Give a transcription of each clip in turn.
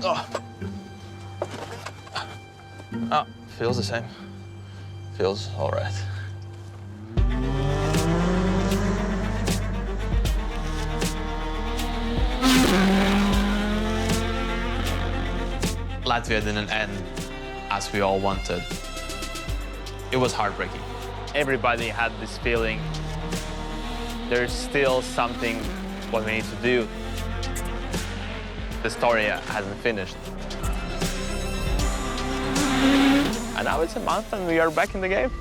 Oh. Oh, feels the same. Feels all right. Latvia didn't end as we all wanted. It was heartbreaking. Everybody had this feeling there's still something what we need to do. The story hasn't finished. And now it's a month and we are back in the game.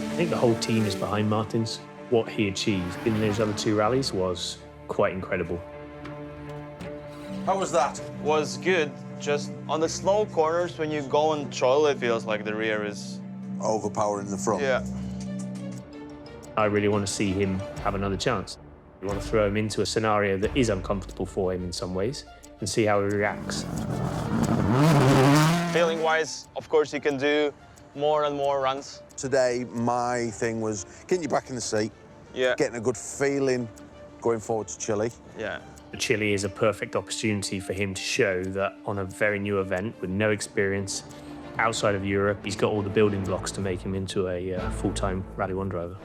I think the whole team is behind Martins. What he achieved in those other two rallies was quite incredible. How was that? Was good. Just on the slow corners, when you go and troll, it feels like the rear is overpowering the front. Yeah. I really want to see him have another chance. We want to throw him into a scenario that is uncomfortable for him in some ways and see how he reacts. Feeling-wise, of course, you can do more and more runs. Today, my thing was getting you back in the seat, getting a good feeling going forward to Chile. Yeah. Chile is a perfect opportunity for him to show that on a very new event with no experience outside of Europe, he's got all the building blocks to make him into a full-time Rally 1 driver.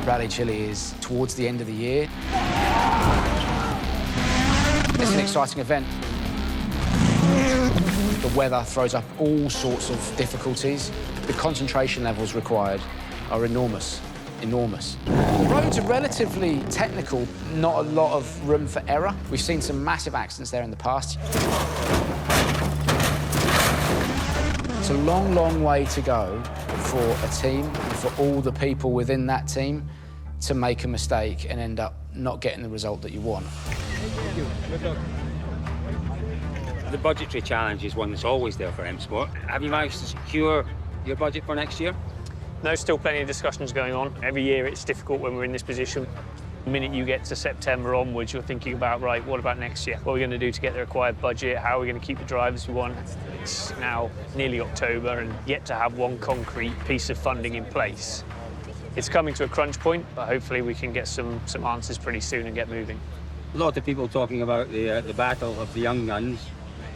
Rally Chile is towards the end of the year. It's an exciting event. The weather throws up all sorts of difficulties. The concentration levels required are enormous, enormous. The roads are relatively technical, not a lot of room for error. We've seen some massive accidents there in the past. It's a long, long way to go for a team and for all the people within that team to make a mistake and end up not getting the result that you want. The budgetary challenge is one that's always there for M Sport. Have you managed to secure your budget for next year? No, still plenty of discussions going on. Every year it's difficult when we're in this position. The minute you get to September onwards, you're thinking about, right, what about next year? What are we going to do to get the required budget? How are we going to keep the drivers we want? It's now nearly October and yet to have one concrete piece of funding in place. It's coming to a crunch point, but hopefully we can get some answers pretty soon and get moving. A lot of people talking about the battle of the young guns.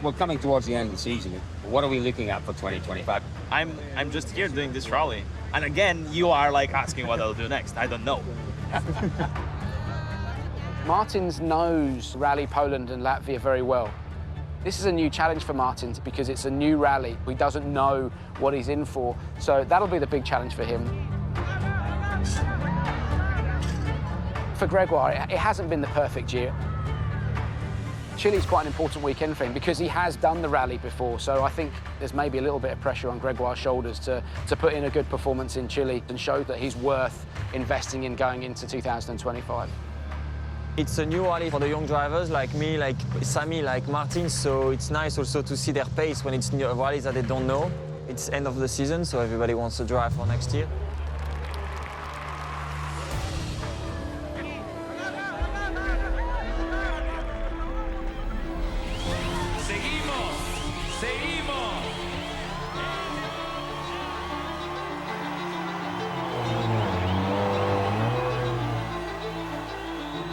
We're coming towards the end of the season. What are we looking at for 2025? I'm just here doing this rally. And again, you are like asking what I'll do next. I don't know. Martins knows Rally Poland and Latvia very well. This is a new challenge for Martins because it's a new rally. He doesn't know what he's in for, so that'll be the big challenge for him. For Gregoire, it hasn't been the perfect year. Chile's quite an important weekend for him because he has done the rally before, so I think there's maybe a little bit of pressure on Gregoire's shoulders to put in a good performance in Chile and show that he's worth investing in going into 2025. It's a new rally for the young drivers like me, like Sami, like Martin, so it's nice also to see their pace when it's new rallies that they don't know. It's end of the season, so everybody wants to drive for next year.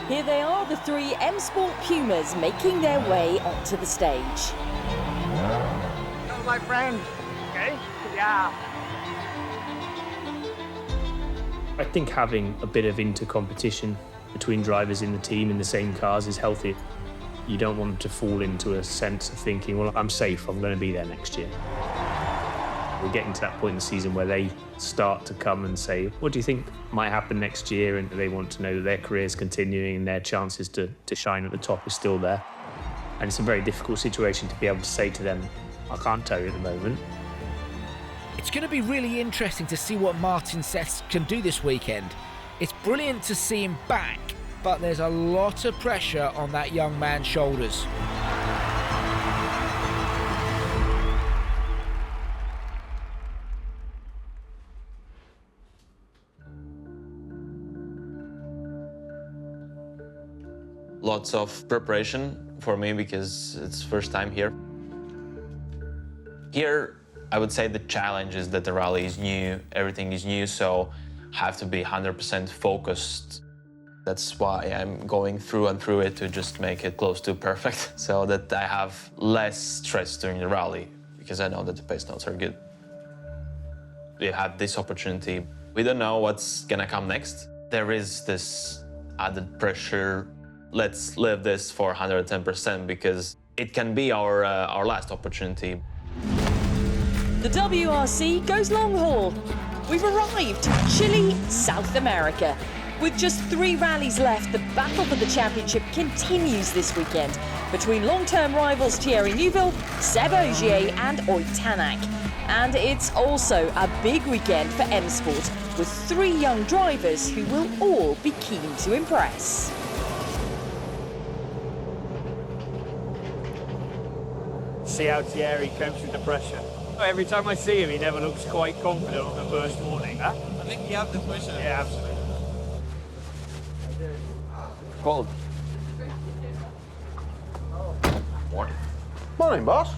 Here they are, the three M Sport Pumas making their way onto the stage. That was my friend. Okay? Yeah. I think having a bit of inter-competition between drivers in the team in the same cars is healthy. You don't want to fall into a sense of thinking, well, I'm safe, I'm going to be there next year. We're getting to that point in the season where they start to come and say, what do you think might happen next year? And they want to know that their career's continuing and their chances to shine at the top is still there. And it's a very difficult situation to be able to say to them, I can't tell you at the moment. It's going to be really interesting to see what Martin Seth can do this weekend. It's brilliant to see him back, but there's a lot of pressure on that young man's shoulders. Lots of preparation for me because it's first time here. Here, I would say the challenge is that the rally is new, everything is new, so I have to be 100% focused. That's why I'm going through and through it to just make it close to perfect, so that I have less stress during the rally, because I know that the pace notes are good. We have this opportunity. We don't know what's gonna come next. There is this added pressure. Let's live this for 110% because it can be our last opportunity. The WRC goes long haul. We've arrived, Chile, South America. With just 3 rallies left, the battle for the championship continues this weekend between long-term rivals Thierry Neuville, Seb Ogier and Oitanak. And it's also a big weekend for M Sport, with 3 young drivers who will all be keen to impress. See how Thierry copes with the pressure. Every time I see him, he never looks quite confident on the first morning. Huh? I think you have the pressure. Yeah, absolutely. Cold. Morning. Morning, boss.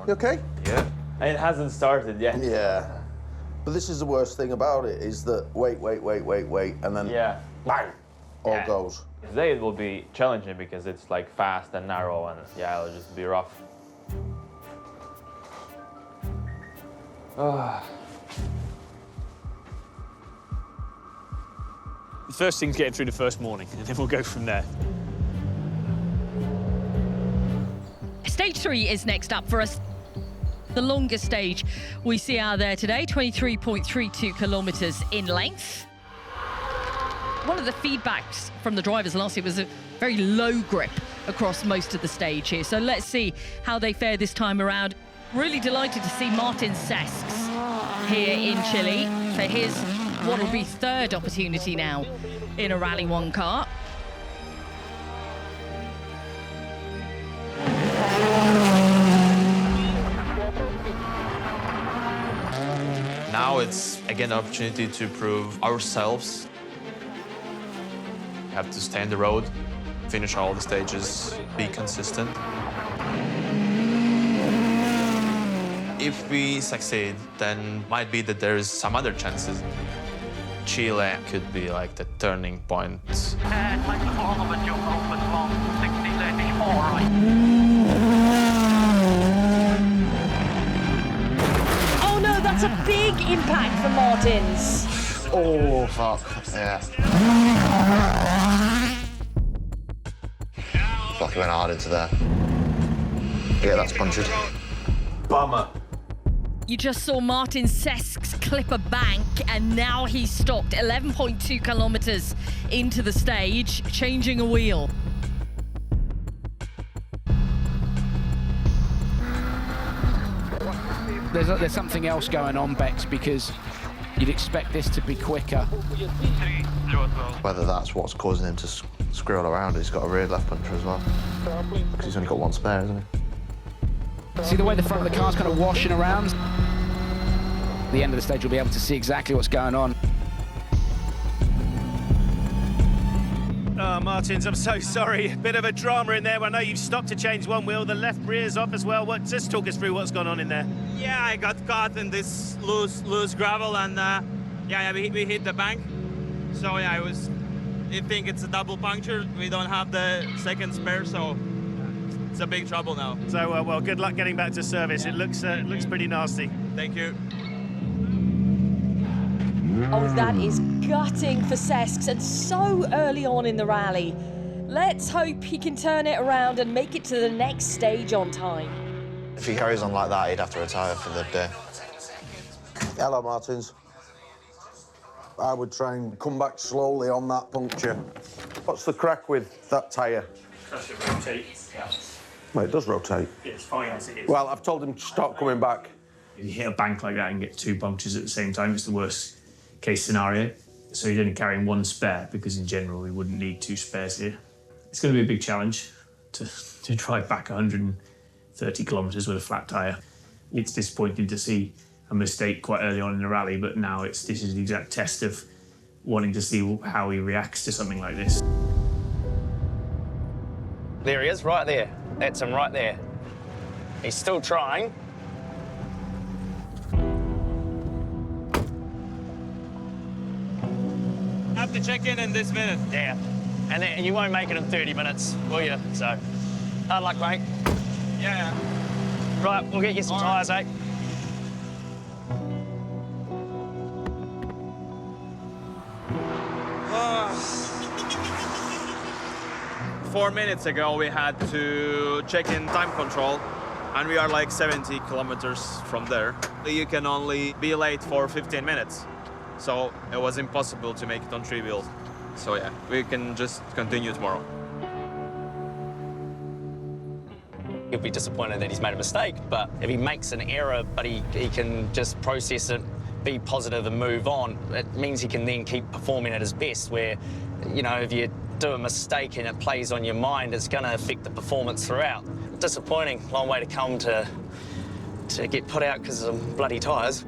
You okay? Yeah. It hasn't started yet. Yeah. But this is the worst thing about it, is that wait, and then bang, all goes. Today it will be challenging because it's like fast and narrow, and yeah, it'll just be rough. The first thing's getting through the first morning, and then we'll go from there. Stage 3 is next up for us. The longest stage we see out there today, 23.32 kilometers in length. One of the feedbacks from the drivers last year was a very low grip across most of the stage here. So let's see how they fare this time around. Really delighted to see Martin Sesks here in Chile for his what will be 3rd opportunity now in a Rally 1 car. Now it's again an opportunity to prove ourselves. We have to stay on the road, finish all the stages, be consistent. If we succeed, then might be that there is some other chances. Chile could be like the turning point. Oh no, that's a big impact for Martins. Oh, fuck. Yeah. Fuck, he went hard into there. Yeah, that's punctured. Bummer. You just saw Martin Sesks clip a bank, and now he's stopped 11.2 kilometers into the stage, changing a wheel. There's something else going on, Bex, because you'd expect this to be quicker. Whether that's what's causing him to squirrel around, he's got a rear left puncher as well. Because he's only got 1 spare, hasn't he? See the way the front of the car's kind of washing around? At the end of the stage, we'll be able to see exactly what's going on. Oh, Martins, I'm so sorry. A bit of a drama in there. I know you've stopped to change 1 wheel. The left rear's off as well. Just talk us through what's gone on in there. Yeah, I got caught in this loose gravel, and we hit the bank. So yeah, I think it's a double puncture. We don't have the 2nd spare, so it's a big trouble now. So, well, good luck getting back to service. It looks pretty nasty. Thank you. Oh, that is gutting for Sesks, and so early on in the rally. Let's hope he can turn it around and make it to the next stage on time. If he carries on like that, he'd have to retire for the day. Hello, Martins. I would try and come back slowly on that puncture. What's the crack with that tyre? That should rotate. Yeah. Well, it does rotate. It's fine as it is. Well, I've told him to stop coming back. If you hit a bank like that and get 2 punctures at the same time, it's the worst case scenario. So he's only carrying 1 spare, because in general we wouldn't need 2 spares here. It's going to be a big challenge to drive back 130 kilometres with a flat tyre. It's disappointing to see a mistake quite early on in the rally, but now this is the exact test of wanting to see how he reacts to something like this. There he is, right there. That's him right there. He's still trying. the check-in in this minute. Yeah. And then you won't make it in 30 minutes, will you? So, hard luck, mate. Yeah. Right, we'll get you some tyres, eh? 4 minutes ago, we had to check in time control, and we are like 70 kilometers from there. You can only be late for 15 minutes. So it was impossible to make it on 3 wheels. So yeah, we can just continue tomorrow. He'll be disappointed that he's made a mistake, but if he makes an error, but he can just process it, be positive and move on, it means he can then keep performing at his best, where, you know, if you do a mistake and it plays on your mind, it's going to affect the performance throughout. Disappointing, long way to come to get put out because of bloody tyres.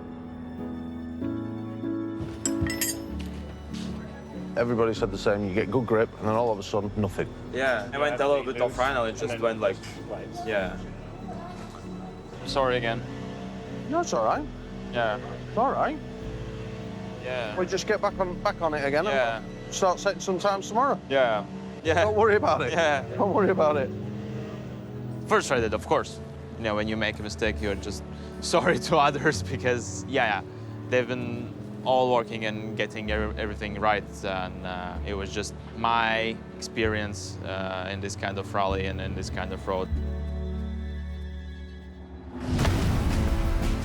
Everybody said the same, you get good grip, and then all of a sudden, nothing. Yeah, I went a little bit off final, it just went like, yeah. Sorry again. No, it's all right. Yeah. It's all right. Yeah. We just get back on it again Yeah. and start setting some times tomorrow. Yeah. Yeah. Don't worry about it. Yeah. Don't worry about it. First tried it, of course. You know, when you make a mistake, you're just sorry to others because, yeah, they've been all working and getting everything right, and it was just my experience in this kind of rally and in this kind of road.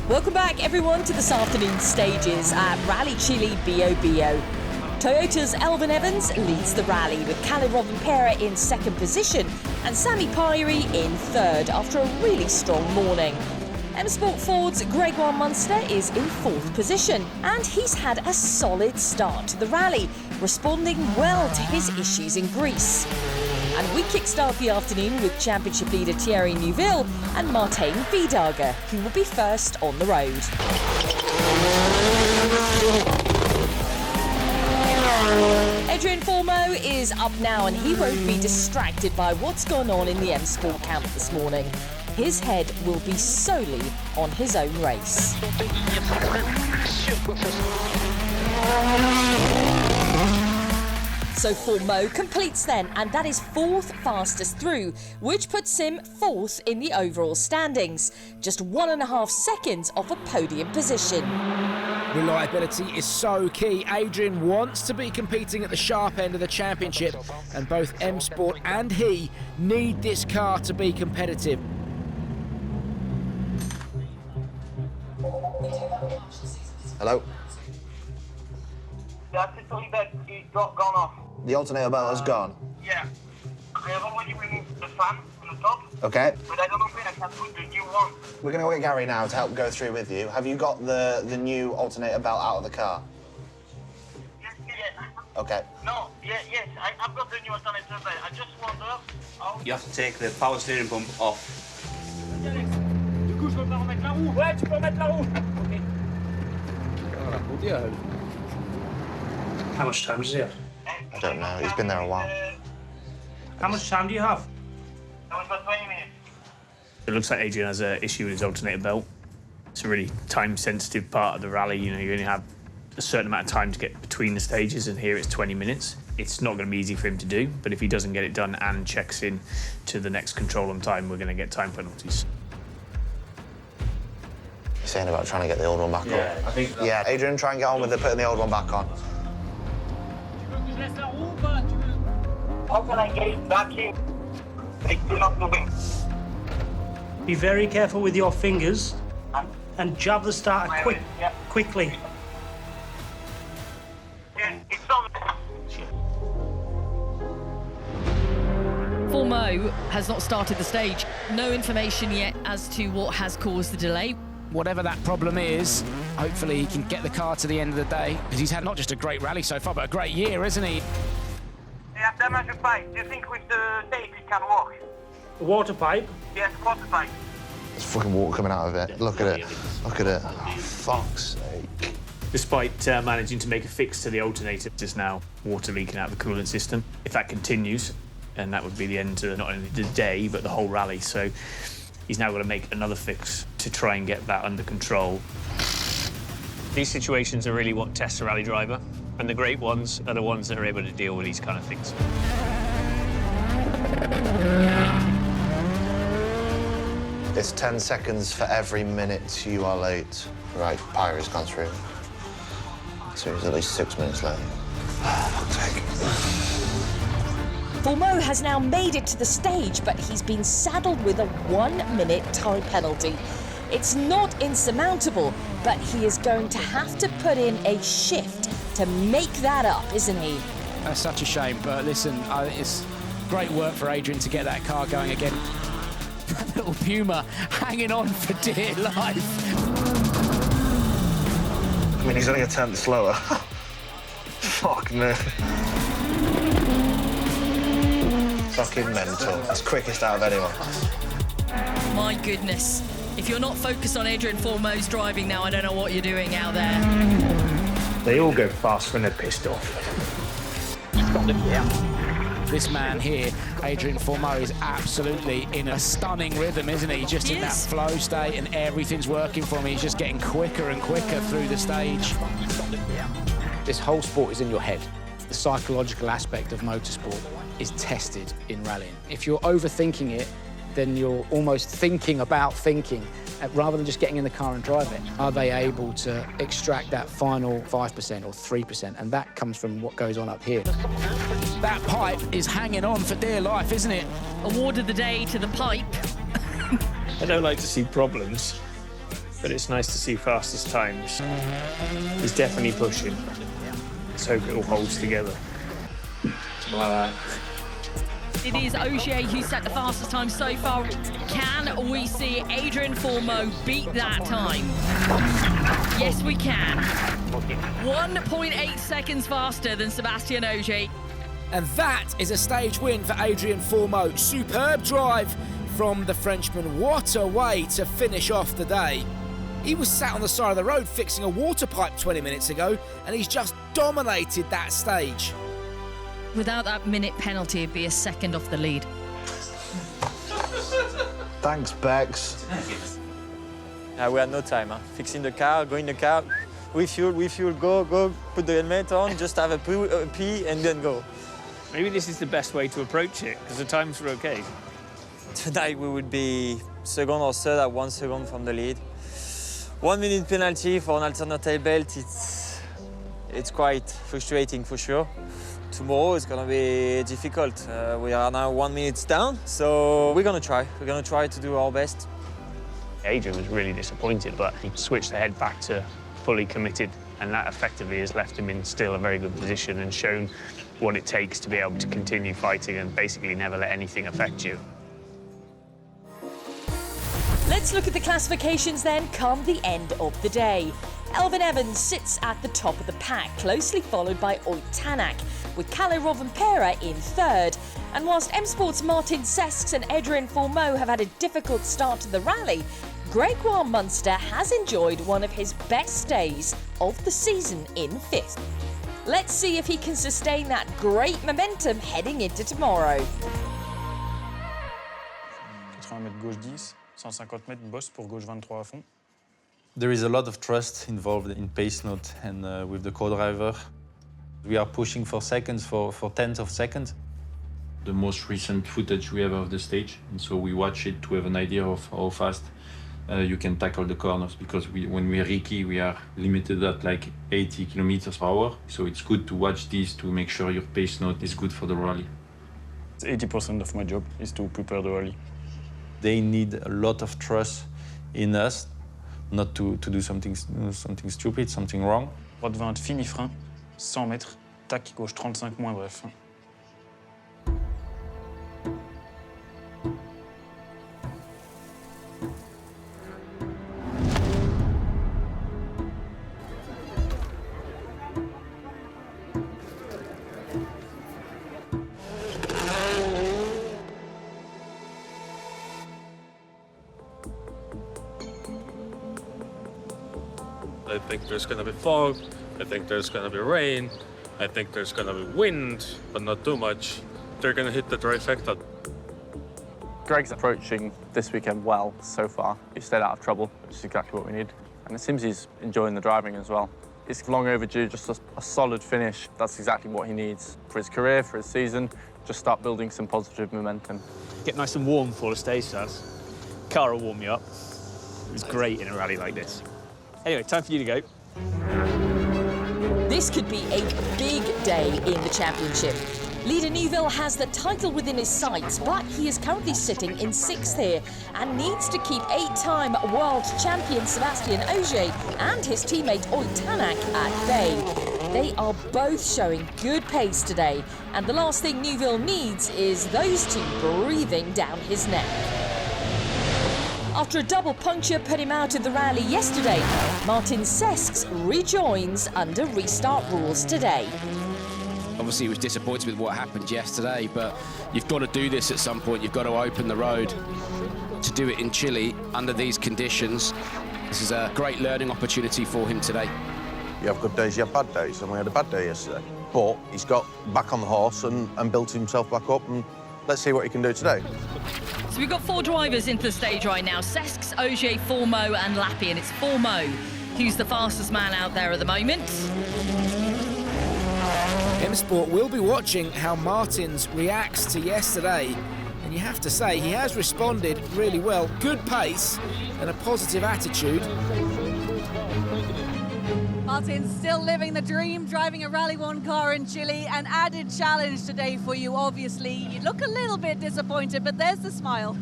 Welcome back, everyone, to this afternoon's stages at Rally Chile Bio Bio. Toyota's Elvin Evans leads the rally with Kalle Rovanperä in second position and Sami Pairi in third after a really strong morning. M Sport Ford's Gregoire Munster is in fourth position, and he's had a solid start to the rally, responding well to his issues in Greece. And we kickstart the afternoon with championship leader Thierry Neuville and Martijn Vierdager, who will be first on the road. Adrian Formeau is up now, and he won't be distracted by what's gone on in the M Sport camp this morning. His head will be solely on his own race. So Formeau completes then, and that is fourth fastest through, which puts him fourth in the overall standings, just 1.5 seconds off a podium position. Reliability is so key. Adrian wants to be competing at the sharp end of the championship, and both M Sport and he need this car to be competitive. Hello? Yeah, I can tell you that it gone off. The alternator belt has gone. Yeah. I have already removed the fan on the top. Okay. But I don't know when I can put the new one. We're going to go get Gary now to help go through with you. Have you got the new alternator belt out of the car? Yes. Okay. No, yes, I've got the new alternator belt. I just wonder how... You have to take the power steering pump off. Du coup, je peux pas remettre la roue. Ouais, tu peux remettre la roue. Okay. How much time does he have? I don't know. He's been there a while. How much time do you have? That was about 20 minutes. It looks like Adrian has an issue with his alternator belt. It's a really time-sensitive part of the rally. You know, you only have a certain amount of time to get between the stages, and here it's 20 minutes. It's not going to be easy for him to do, but if he doesn't get it done and checks in to the next control on time, we're going to get time penalties. You're saying about trying to get the old one back on? I think that... Yeah, Adrian, try and get on with putting the old one back on. How can I get it back in? It's still not moving. Be very careful with your fingers and jab the starter quickly. Yeah, it's on. Formeau has not started the stage. No information yet as to what has caused the delay. Whatever that problem is, hopefully he can get the car to the end of the day, because he's had not just a great rally so far, but a great year, isn't he? They have damaged the pipe. Do you think with the tape it can work? A water pipe? Yes, water pipe. There's fucking water coming out of it. Look at it. Look at it. Oh, fuck's sake. Despite managing to make a fix to the alternator, there's now water leaking out of the coolant system. If that continues, and that would be the end to not only the day, but the whole rally. So he's now got to make another fix to try and get that under control. These situations are really what tests a rally driver. And the great ones are the ones that are able to deal with these kind of things. It's 10 seconds for every minute you are late. Right, Pyre's gone through. So he's at least 6 minutes late. Fourmeau has now made it to the stage, but he's been saddled with a 1-minute time penalty. It's not insurmountable, but he is going to have to put in a shift to make that up, isn't he? That's such a shame, but listen, it's great work for Adrian to get that car going again. That little Puma hanging on for dear life. I mean, he's only a tenth slower. Fuck me. Fucking mental. That's quickest out of anyone. My goodness. If you're not focused on Adrian Fourmeau's driving now, I don't know what you're doing out there. They all go fast when they're pissed off. This man here, Adrian Fourmeau, is absolutely in a stunning rhythm, isn't he? Just in that flow state and everything's working for him. He's just getting quicker and quicker through the stage. This whole sport is in your head. The psychological aspect of motorsport is tested in rallying. If you're overthinking it, then you're almost thinking about thinking rather than just getting in the car and driving. Are they able to extract that final 5% or 3%? And that comes from what goes on up here. That pipe is hanging on for dear life, isn't it? Award of the day to the pipe. I don't like to see problems, but it's nice to see fastest times. He's definitely pushing. Let's hope it all holds together. Something like that. It is Ogier who set the fastest time so far. Can we see Adrian Fourmeau beat that time? Yes, we can. 1.8 seconds faster than Sébastien Ogier. And that is a stage win for Adrian Fourmeau. Superb drive from the Frenchman. What a way to finish off the day. He was sat on the side of the road fixing a water pipe 20 minutes ago, and he's just dominated that stage. Without that minute penalty, it'd be a second off the lead. Thanks, Bex. We had no time. Fixing the car, go in the car, refuel, go, put the helmet on, just have a pee and then go. Maybe this is the best way to approach it, because the times were okay. Tonight we would be second or third at 1 second from the lead. 1 minute penalty for an alternate tail belt, it's quite frustrating for sure. Tomorrow is going to be difficult. We are now 1 minute down, so we're going to try. We're going to try to do our best. Adrian was really disappointed, but he switched the head back to fully committed, and that effectively has left him in still a very good position and shown what it takes to be able to continue fighting and basically never let anything affect you. Let's look at the classifications then come the end of the day. Elfyn Evans sits at the top of the pack, closely followed by Oyt Tanak, with Kalle Rovanperä in third. And whilst M Sport's Martin Sesks and Adrian Fourmeau have had a difficult start to the rally, Gregoire Munster has enjoyed one of his best days of the season in fifth. Let's see if he can sustain that great momentum heading into tomorrow. 80 mètres gauche 10, 150 mètres boss pour gauche 23 à fond. There is a lot of trust involved in pace note and with the co-driver. We are pushing for seconds, for tenths of seconds. The most recent footage we have of the stage, and so we watch it to have an idea of how fast you can tackle the corners, because when we recce, we are limited at like 80 kilometers per hour. So it's good to watch these to make sure your pace note is good for the rally. 80% of my job is to prepare the rally. They need a lot of trust in us, not to do something stupid, something wrong. Droite 20, fini frein, 100 mètres, tac, gauche 35 moins bref. I think there's going to be fog, I think there's going to be rain, I think there's going to be wind, but not too much. They're going to hit the trifecta. Greg's approaching this weekend well so far. He's stayed out of trouble, which is exactly what we need. And it seems he's enjoying the driving as well. It's long overdue, just a solid finish. That's exactly what he needs for his career, for his season. Just start building some positive momentum. Get nice and warm before the stage starts. Car will warm you up. It's great in a rally like this. Anyway, time for you to go. This could be a big day in the championship. Leader Neuville has the title within his sights, but he is currently sitting in 6th here and needs to keep 8-time world champion Sébastien Ogier and his teammate Oid Tanak at bay. They are both showing good pace today, and the last thing Neuville needs is those two breathing down his neck. After a double puncture put him out of the rally yesterday, Martin Sesks rejoins under restart rules today. Obviously, he was disappointed with what happened yesterday, but you've got to do this at some point. You've got to open the road. To do it in Chile under these conditions, this is a great learning opportunity for him today. You have good days, you have bad days, and we had a bad day yesterday. But he's got back on the horse and built himself back up, and let's see what he can do today. So we've got 4 drivers into the stage right now. Sesks, Ogier, Formeau and Lappi, and it's Formeau who's the fastest man out there at the moment. M-Sport will be watching how Martins reacts to yesterday, and you have to say he has responded really well. Good pace and a positive attitude. Martin's still living the dream, driving a Rally 1 car in Chile. An added challenge today for you, obviously. You look a little bit disappointed, but there's the smile.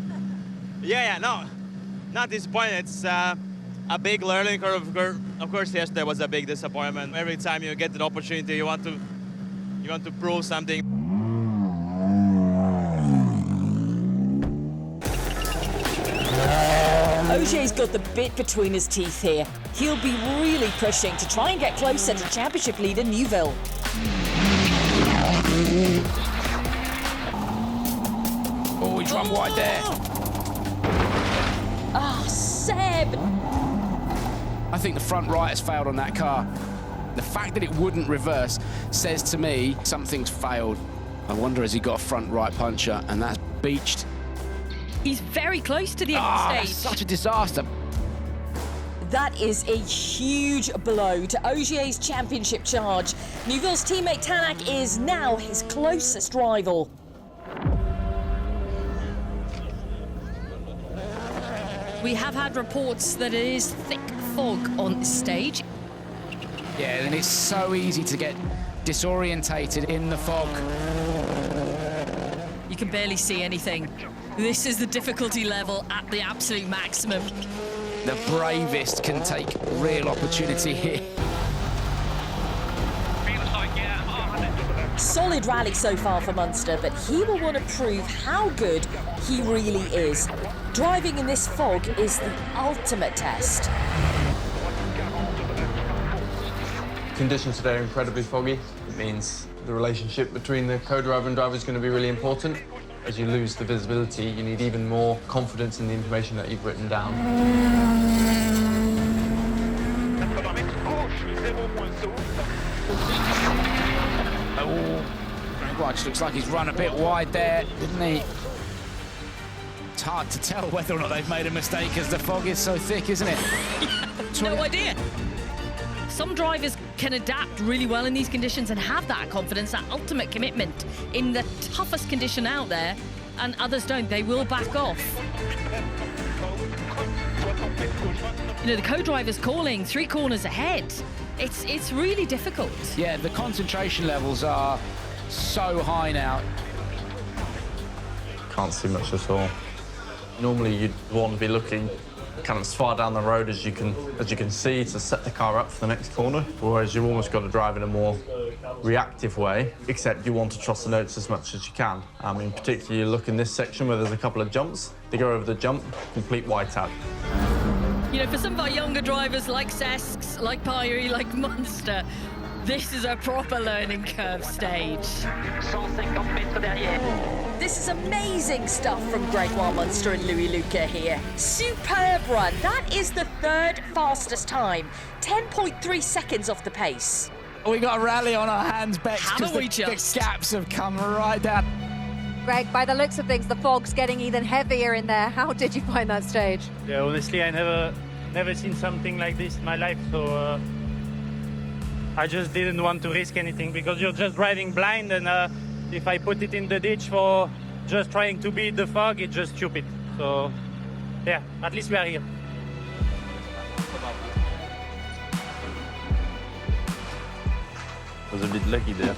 Yeah, no, not disappointed. It's a big learning curve. Of course, yesterday was a big disappointment. Every time you get an opportunity, you want to prove something. Ogier's got the bit between his teeth here. He'll be really pushing to try and get closer to championship leader Neuville. Oh, he's run wide there. Ah, Seb! I think the front right has failed on that car. The fact that it wouldn't reverse says to me something's failed. I wonder, has he got a front right puncher, and that's beached. He's very close to the end of the stage. That's such a disaster. That is a huge blow to Ogier's championship charge. Neuville's teammate Tanak is now his closest rival. We have had reports that it is thick fog on this stage. Yeah, and it's so easy to get disorientated in the fog. You can barely see anything. This is the difficulty level at the absolute maximum. The bravest can take real opportunity here. Solid rally so far for Munster, but he will want to prove how good he really is. Driving in this fog is the ultimate test. Conditions today are incredibly foggy. It means the relationship between the co-driver and driver is going to be really important. As you lose the visibility, you need even more confidence in the information that you've written down. Well, it just looks like he's run a bit wide there, didn't he? It's hard to tell whether or not they've made a mistake as the fog is so thick, isn't it? No idea. Some drivers can adapt really well in these conditions and have that confidence, that ultimate commitment in the toughest condition out there, and others don't. They will back off. You know, the co-driver's calling 3 corners ahead. It's really difficult. Yeah, the concentration levels are so high now. Can't see much at all. Normally, you'd want to be looking kind of as far down the road as you can see to set the car up for the next corner, whereas you've almost got to drive in a more reactive way, except you want to trust the notes as much as you can. I mean, particularly you look in this section where there's a couple of jumps. They go over the jump, complete whiteout. You know, for some of our younger drivers like Sesks, like Pyrie, like Munster, this is a proper learning curve stage. This is amazing stuff from Gregoire Munster and Louis Luca here. Superb run. That is the 3rd fastest time. 10.3 seconds off the pace. We got a rally on our hands, Bex, because the gaps have come right down. Greg, by the looks of things, the fog's getting even heavier in there. How did you find that stage? Yeah, honestly, I never seen something like this in my life, so I just didn't want to risk anything because you're just driving blind, and if I put it in the ditch for just trying to beat the fog, it's just stupid. So, yeah, at least we are here. Was a bit lucky there.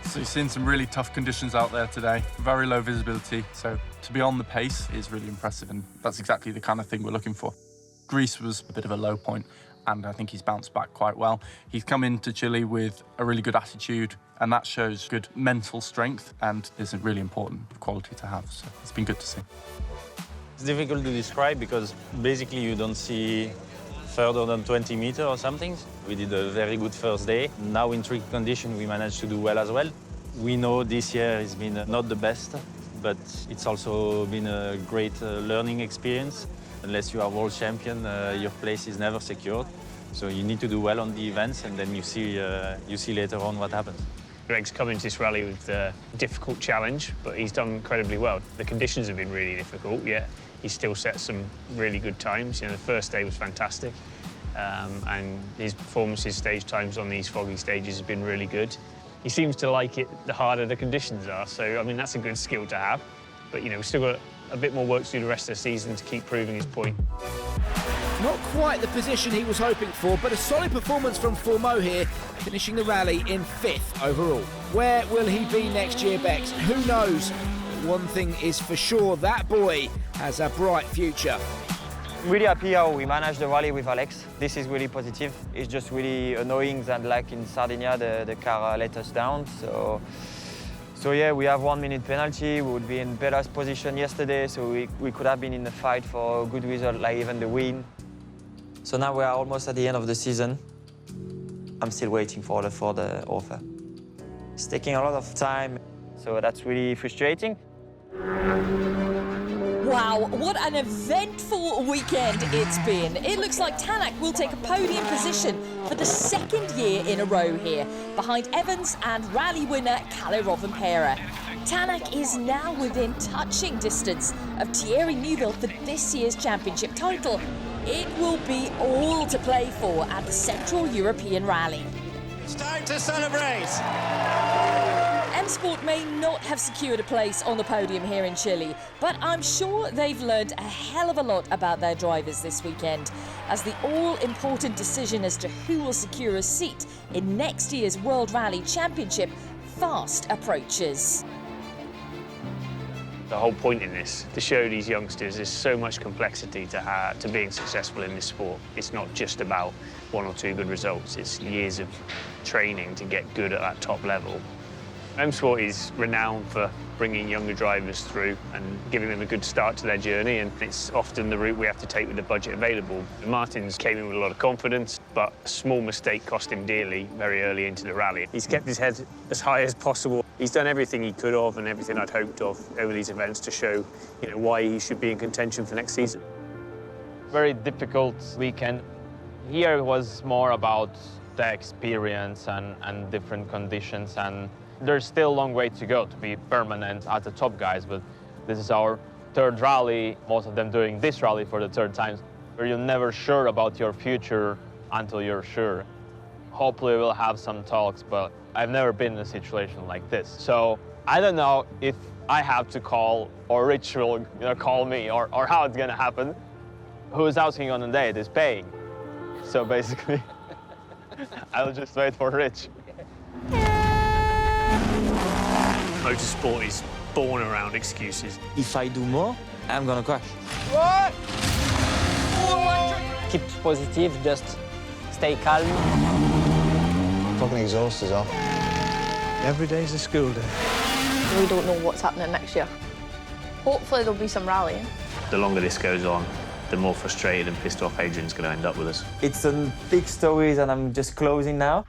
So you've seen some really tough conditions out there today, very low visibility. So to be on the pace is really impressive, and that's exactly the kind of thing we're looking for. Greece was a bit of a low point, and I think he's bounced back quite well. He's come into Chile with a really good attitude, and that shows good mental strength, and is a really important quality to have. So it's been good to see. It's difficult to describe because basically you don't see further than 20 meters or something. We did a very good first day. Now in tricky condition we managed to do well as well. We know this year has been not the best, but it's also been a great learning experience. Unless you are world champion, your place is never secured. So you need to do well on the events, and then you see later on what happens. Greg's come into this rally with a difficult challenge, but he's done incredibly well. The conditions have been really difficult, yet he's still set some really good times. You know, the first day was fantastic, and his performances, stage times on these foggy stages have been really good. He seems to like it the harder the conditions are, so, I mean, that's a good skill to have. But, you know, we've still got a bit more work to do the rest of the season to keep proving his point. Not quite the position he was hoping for, but a solid performance from Formeau here, finishing the rally in 5th overall. Where will he be next year, Bex? Who knows? One thing is for sure, that boy has a bright future. I'm really happy how we managed the rally with Alex. This is really positive. It's just really annoying that, like in Sardinia, the car let us down. So yeah, we have 1 minute penalty. We would be in better position yesterday, so we could have been in the fight for a good result, like even the win. So now we are almost at the end of the season. I'm still waiting for the offer. It's taking a lot of time, so that's really frustrating. Wow, what an eventful weekend it's been. It looks like Tanak will take a podium position for the 2nd year in a row here, behind Evans and rally winner Kalle Rovanperä. Tanak is now within touching distance of Thierry Neuville for this year's championship title. It will be all to play for at the Central European Rally. It's time to celebrate! M-Sport may not have secured a place on the podium here in Chile, but I'm sure they've learned a hell of a lot about their drivers this weekend, as the all-important decision as to who will secure a seat in next year's World Rally Championship fast approaches. The whole point in this, to show these youngsters there's so much complexity to being successful in this sport. It's not just about 1 or 2 good results, it's years of training to get good at that top level. M-Sport is renowned for bringing younger drivers through and giving them a good start to their journey, and it's often the route we have to take with the budget available. Martins came in with a lot of confidence, but a small mistake cost him dearly very early into the rally. He's kept his head as high as possible. He's done everything he could have and everything I'd hoped of over these events to show, you know, why he should be in contention for next season. Very difficult weekend. Here was more about the experience and different conditions, and there's still a long way to go to be permanent at the top, guys, but this is our 3rd rally, most of them doing this rally for the 3rd time, where you're never sure about your future until you're sure. Hopefully we'll have some talks, but I've never been in a situation like this. So I don't know if I have to call, or Rich will call me, or how it's gonna happen. Who's asking on the date is paying. So basically, I'll just wait for Rich. Motorsport is born around excuses. If I do more, I'm gonna crash. What? Keep positive, just stay calm. Fucking exhaust is off. Every day's a school day. We don't know what's happening next year. Hopefully there'll be some rallying. The longer this goes on, the more frustrated and pissed off Adrian's going to end up with us. It's a big story and I'm just closing now.